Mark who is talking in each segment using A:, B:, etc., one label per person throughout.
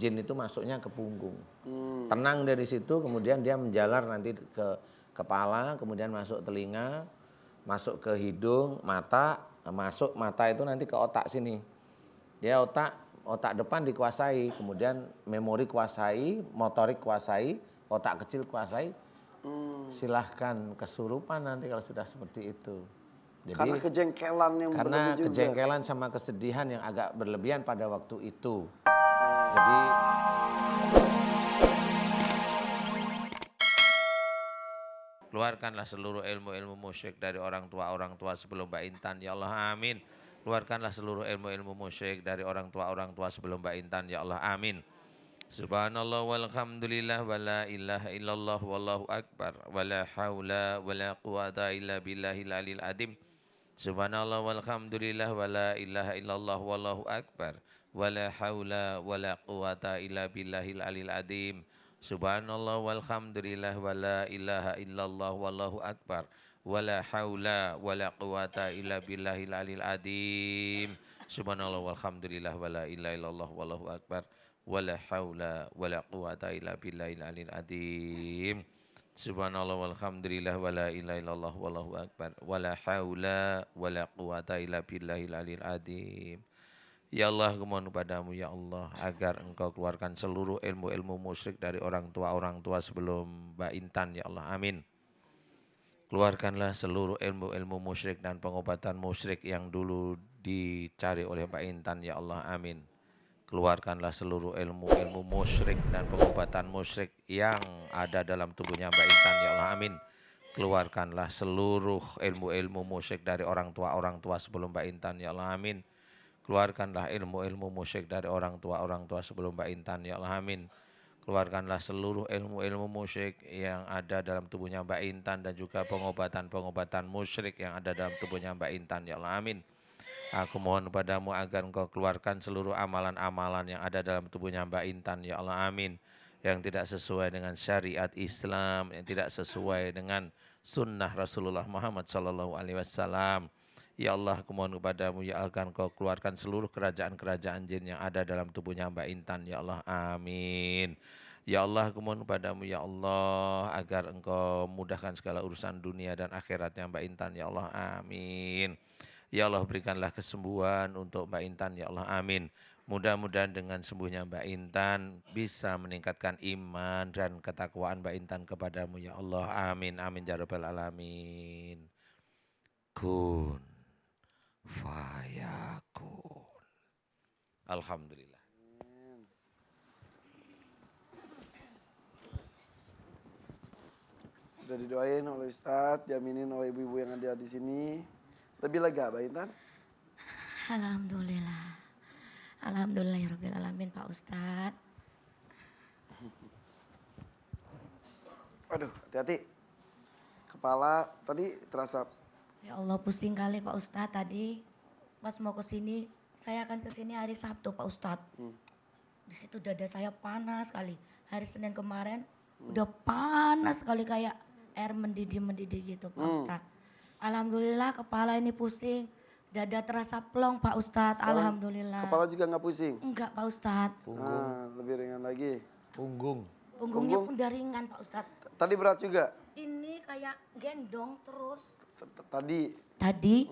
A: jin itu masuknya ke punggung. Tenang dari situ, kemudian dia menjalar nanti ke kepala, kemudian masuk telinga, masuk ke hidung, mata, masuk mata itu nanti ke otak sini. Dia otak depan dikuasai, kemudian memori kuasai, motorik kuasai, otak kecil kuasai. Silahkan kesurupan nanti kalau sudah seperti itu. Jadi,
B: karena kejengkelan yang berlebih juga.
A: Kejengkelan sama kesedihan yang agak berlebihan pada waktu itu. Jadi keluarkanlah seluruh ilmu-ilmu musyrik dari orang tua sebelum Mbak Intan. Ya Allah, amin. Keluarkanlah seluruh ilmu-ilmu musyrik dari orang tua sebelum Mbak Intan. Ya Allah, amin. Subhanallah walhamdulillah wa la ilaha illallah wallahu akbar wa la hawla wa la quwata illa billahil alil adim. Subhanallah walhamdulillah wa la ilaha illallah wallahu akbar wa la hawla wa la quwata illa billahil alil adim. Subhanallah walhamdulillah wa la ilaha illallah wallahu akbar wa la hawla wa la quwata illa billahil alil adim. Subhanallah walhamdulillah wa la ilaha illallah wallahu akbar wala haula wala quwata illa billahil alil adim. Subhanallah walhamdulillah wala ilaha illallah wallahu akbar wala haula wala quwata illa billahil alil adim. Ya Allah, kumohon padamu ya Allah agar engkau keluarkan seluruh ilmu-ilmu musyrik dari orang tua sebelum Mbak Intan ya Allah, amin. Keluarkanlah seluruh ilmu-ilmu musyrik dan pengobatan musyrik yang dulu dicari oleh Mbak Intan ya Allah, amin. Keluarkanlah seluruh ilmu-ilmu musyrik dan pengobatan musyrik yang ada dalam tubuhnya Mbak Intan ya Allah, amin. Keluarkanlah seluruh ilmu-ilmu musyrik dari orang tua sebelum Mbak Intan ya Allah, amin. Keluarkanlah ilmu-ilmu musyrik dari orang tua sebelum Mbak Intan ya Allah, amin. Keluarkanlah seluruh ilmu-ilmu musyrik yang ada dalam tubuhnya Mbak Intan dan juga pengobatan-pengobatan musyrik yang ada dalam tubuhnya Mbak Intan ya Allah, amin. Aku mohon padamu agar engkau keluarkan seluruh amalan-amalan yang ada dalam tubuhnya Mbak Intan ya Allah, amin. Yang tidak sesuai dengan syariat Islam, yang tidak sesuai dengan sunnah Rasulullah Muhammad SAW. Ya Allah, aku mohon kepadamu ya agar engkau keluarkan seluruh kerajaan-kerajaan jin yang ada dalam tubuhnya Mbak Intan ya Allah, amin. Ya Allah, aku mohon kepadamu ya Allah agar engkau mudahkan segala urusan dunia dan akhiratnya Mbak Intan ya Allah, amin. Ya Allah, berikanlah kesembuhan untuk Mbak Intan ya Allah, amin. Mudah-mudahan dengan sembuhnya Mbak Intan bisa meningkatkan iman dan ketakwaan Mbak Intan kepadamu ya Allah, amin, amin ya rabbal alamin. Kun fayakun. Alhamdulillah.
B: Sudah didoain oleh Ustadz, diaminin oleh ibu-ibu yang ada di sini. Lebih lega Mbak Intan?
C: Alhamdulillah. Alhamdulillahirabbil alamin Pak Ustadz.
B: Aduh, hati-hati. Kepala tadi terasa.
C: Ya Allah, pusing kali Pak Ustadz tadi. Pas mau ke sini, saya akan ke sini hari Sabtu Pak Ustadz. Di situ dada saya panas sekali. Hari Senin kemarin udah panas sekali kayak air mendidih gitu Pak Ustadz. Alhamdulillah kepala ini pusing, dada terasa plong Pak Ustadz, alhamdulillah.
B: Kepala juga nggak pusing?
C: Enggak Pak Ustadz.
B: Lebih ringan lagi.
C: Punggungnya pun udah ringan Pak Ustadz.
B: Tadi berat juga?
C: Ini kayak gendong terus.
B: Tadi?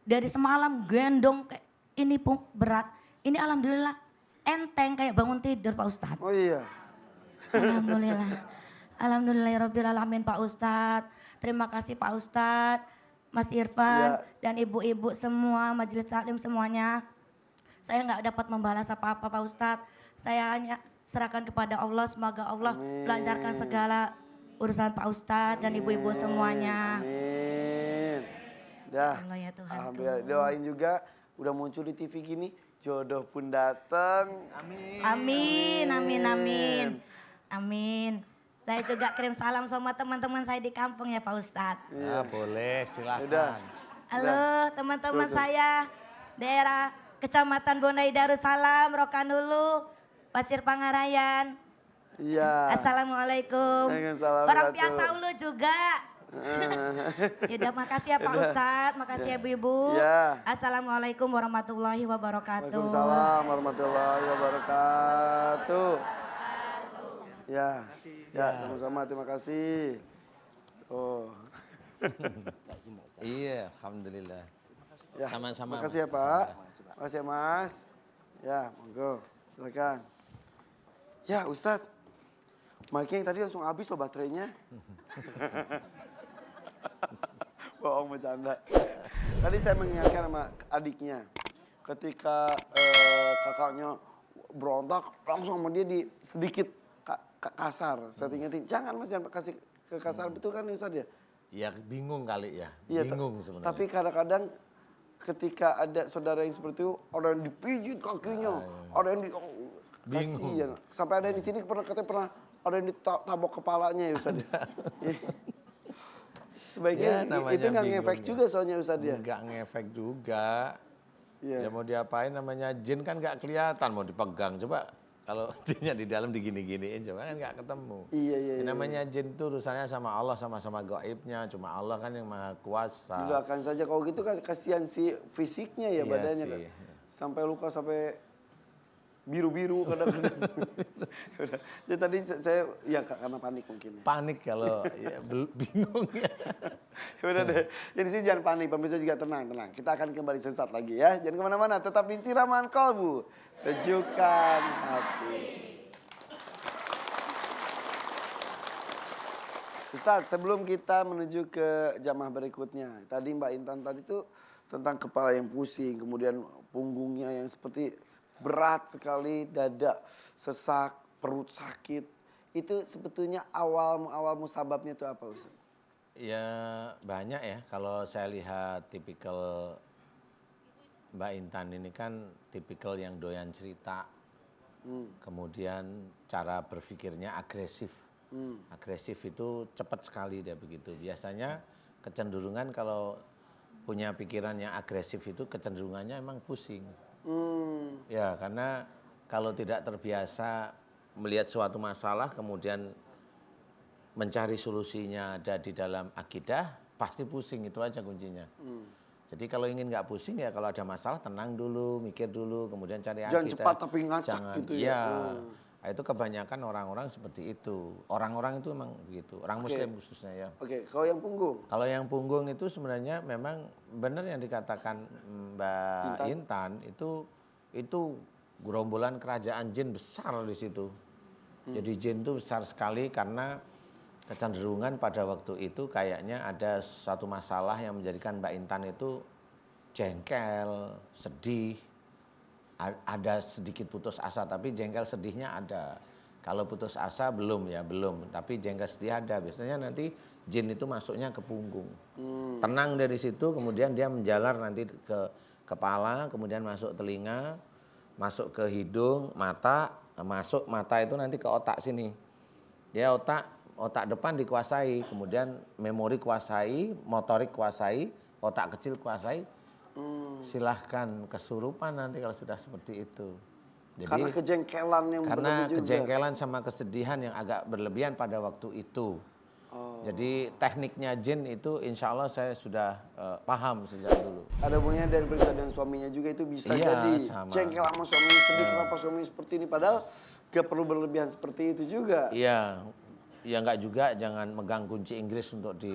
C: Dari semalam gendong kayak ini pun berat. Ini alhamdulillah enteng kayak bangun tidur Pak Ustadz.
B: Oh iya?
C: Alhamdulillah. Alhamdulillahirabbil alamin Pak Ustadz. Terima kasih Pak Ustadz, Mas Irfan, dan ibu-ibu semua, majelis taklim semuanya. Saya nggak dapat membalas apa-apa Pak Ustadz. Saya hanya serahkan kepada Allah, semoga Allah melancarkan segala urusan Pak Ustadz dan ibu-ibu semuanya.
B: Amin. Dah,
C: Allah ya Tuhan.
B: alhamdulillah. Doain juga, udah muncul di TV gini, jodoh pun datang.
C: Amin. Amin, amin, amin. Amin. Saya juga kirim salam sama teman-teman saya di kampung ya Pak Ustadz.
A: Ya boleh, silakan.
B: Udah.
C: Halo teman-teman saya daerah Kecamatan Bondai Darussalam, Rokanulu, Pasir Pangarayan.
B: Iya.
C: Assalamualaikum.
B: Waalaikumsalam.
C: Orang Piasa Ulu juga. Ya udah, makasih ya Pak Ustadz, makasih ya Ibu-ibu.
B: Ya.
C: Assalamualaikum warahmatullahi wabarakatuh.
B: Waalaikumsalam warahmatullahi wabarakatuh. Ya, ya sama-sama, terima kasih. Oh,
A: Iya, alhamdulillah.
B: ya.
A: Sama-sama.
B: Makasih ya Pak, makasih ya Mas. Ya, monggo, silakan. Ya Ustadz, mic-nya yang tadi langsung habis loh baterainya. Bohong, bercanda. Tadi saya mengingatkan sama adiknya, ketika kakaknya berontak, langsung sama dia di sedikit kasar. Saya ingetin, jangan Mas, jangan kasih kekasar, betul kan Ustadz ya?
A: Ya bingung kali ya,
B: Iya,
A: bingung sebenarnya.
B: Tapi kadang-kadang ketika ada saudara yang seperti itu, ada yang dipijit kakinya, ada yang di
A: Bingung.
B: kasihan. Sampai ada yang di sini katanya pernah ada yang ditabok kepalanya ya Ustadz. Sebaiknya
A: namanya
B: itu nggak ngefek
A: bingung
B: juga soalnya Ustadz ya.
A: Nggak ngefek juga.
B: Iya.
A: Ya mau diapain, namanya jin kan nggak kelihatan, mau dipegang. Coba kalau jinnya di dalam digini-giniin, coba kan nggak ketemu.
B: Iya, iya,
A: Ya,
B: iya.
A: namanya jin itu urusannya sama Allah, sama-sama gaibnya. Cuma Allah kan yang maha kuasa.
B: Doakan saja kalau gitu kan kasihan si fisiknya ya
A: Iya
B: badannya
A: sih.
B: kan. Sampai luka sampai biru-biru kadang-kadang. Udah. Ya tadi saya ya karena panik mungkin ya.
A: Panik kalau ya, bingung ya.
B: Ya udah deh. Jadi sini jangan panik, pemirsa juga tenang. Kita akan kembali sesaat lagi ya. Jangan kemana-mana, tetap di Siraman Kolbu. Sejukkan hati. Ustadz, sebelum kita menuju ke jamaah berikutnya. Tadi Mbak Intan tadi tuh tentang kepala yang pusing, kemudian punggungnya yang seperti berat sekali, dada sesak, perut sakit. Itu sebetulnya awal musababnya itu apa Ustadz?
A: Ya banyak ya, kalau saya lihat tipikal Mbak Intan ini kan tipikal yang doyan cerita. Kemudian cara berpikirnya agresif. Agresif itu cepat sekali dia begitu. Biasanya kecenderungan kalau punya pikiran yang agresif itu kecenderungannya emang pusing. Ya karena kalau tidak terbiasa melihat suatu masalah kemudian mencari solusinya ada di dalam akidah, pasti pusing, itu aja kuncinya. Jadi kalau ingin nggak pusing ya kalau ada masalah tenang dulu, mikir dulu, kemudian cari akidah.
B: Jangan cepat tapi ngacak gitu ya.
A: Iya. Nah, itu kebanyakan orang-orang seperti itu. Orang-orang itu memang begitu. Orang Muslim khususnya ya.
B: Oke, kalau yang punggung?
A: Kalau yang punggung itu sebenarnya memang benar yang dikatakan Mbak Intan itu gerombolan kerajaan jin besar di situ. Jadi jin itu besar sekali karena kecenderungan pada waktu itu kayaknya ada suatu masalah yang menjadikan Mbak Intan itu jengkel, sedih, ada sedikit putus asa, tapi jengkel sedihnya ada. Kalau putus asa belum, tapi jengkel sedih ada. Biasanya nanti jin itu masuknya ke punggung. Tenang dari situ, kemudian dia menjalar nanti ke kepala, kemudian masuk telinga, masuk ke hidung, mata, masuk mata itu nanti ke otak sini. Dia otak depan dikuasai, kemudian memori kuasai, motorik kuasai, otak kecil kuasai. Silahkan kesurupan nanti kalau sudah seperti itu. Jadi,
B: karena kejengkelan yang
A: karena
B: berlebih juga.
A: kejengkelan sama kesedihan yang agak berlebihan pada waktu itu. Jadi tekniknya jin itu insya Allah saya sudah paham sejak dulu.
B: Ada hubungannya dari periksa dengan suaminya juga itu bisa
A: Iya,
B: jadi
A: sama.
B: jengkel sama suaminya, sedih kenapa suaminya seperti ini. Padahal gak perlu berlebihan seperti itu juga.
A: Iya, ya enggak juga, jangan megang kunci Inggris untuk di...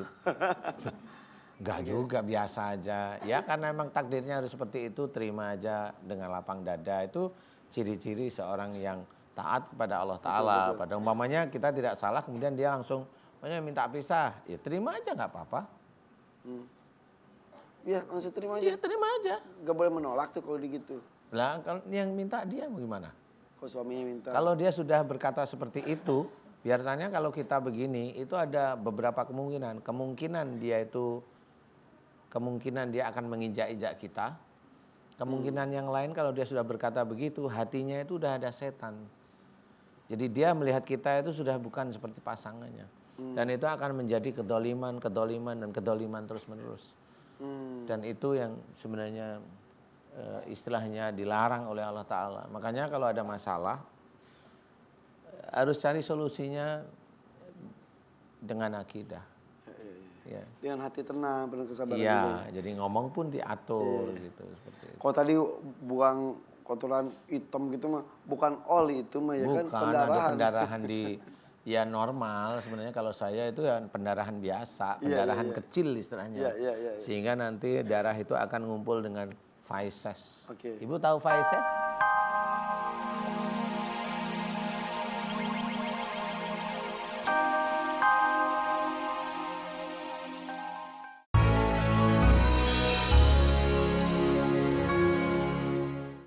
A: Enggak juga, biasa aja. Ya karena emang takdirnya harus seperti itu, terima aja dengan lapang dada. Itu ciri-ciri seorang yang taat kepada Allah Ta'ala. Pada umpamanya kita tidak salah, kemudian dia langsung minta pisah. Ya terima aja, nggak apa-apa.
B: Iya, langsung terima aja.
A: Ya terima aja.
B: Gak boleh menolak tuh kalau gitu.
A: Lah kalau yang minta dia mau gimana?
B: Kalau suaminya minta.
A: Kalau dia sudah berkata seperti itu, biasanya kalau kita begini, itu ada beberapa kemungkinan. Kemungkinan dia akan menginjak-injak kita. Kemungkinan yang lain kalau dia sudah berkata begitu, hatinya itu udah ada setan. Jadi dia melihat kita itu sudah bukan seperti pasangannya. Dan itu akan menjadi kedoliman terus-menerus. Dan itu yang sebenarnya istilahnya dilarang oleh Allah Ta'ala. Makanya kalau ada masalah, harus cari solusinya dengan akidah.
D: Iya.
B: dengan hati tenang, penuh kesabaran
D: Iya,
B: juga.
D: jadi ngomong pun diatur gitu seperti itu.
B: Kalau tadi buang kotoran hitam gitu mah bukan oli itu mah ya kan
D: Bukan,
B: pendarahan.
D: ada pendarahan di ya normal sebenarnya kalau saya itu ya pendarahan biasa, pendarahan kecil istilahnya.
B: Iya.
D: Sehingga nanti darah itu akan ngumpul dengan feces.
B: Oke.
D: Ibu tahu feces?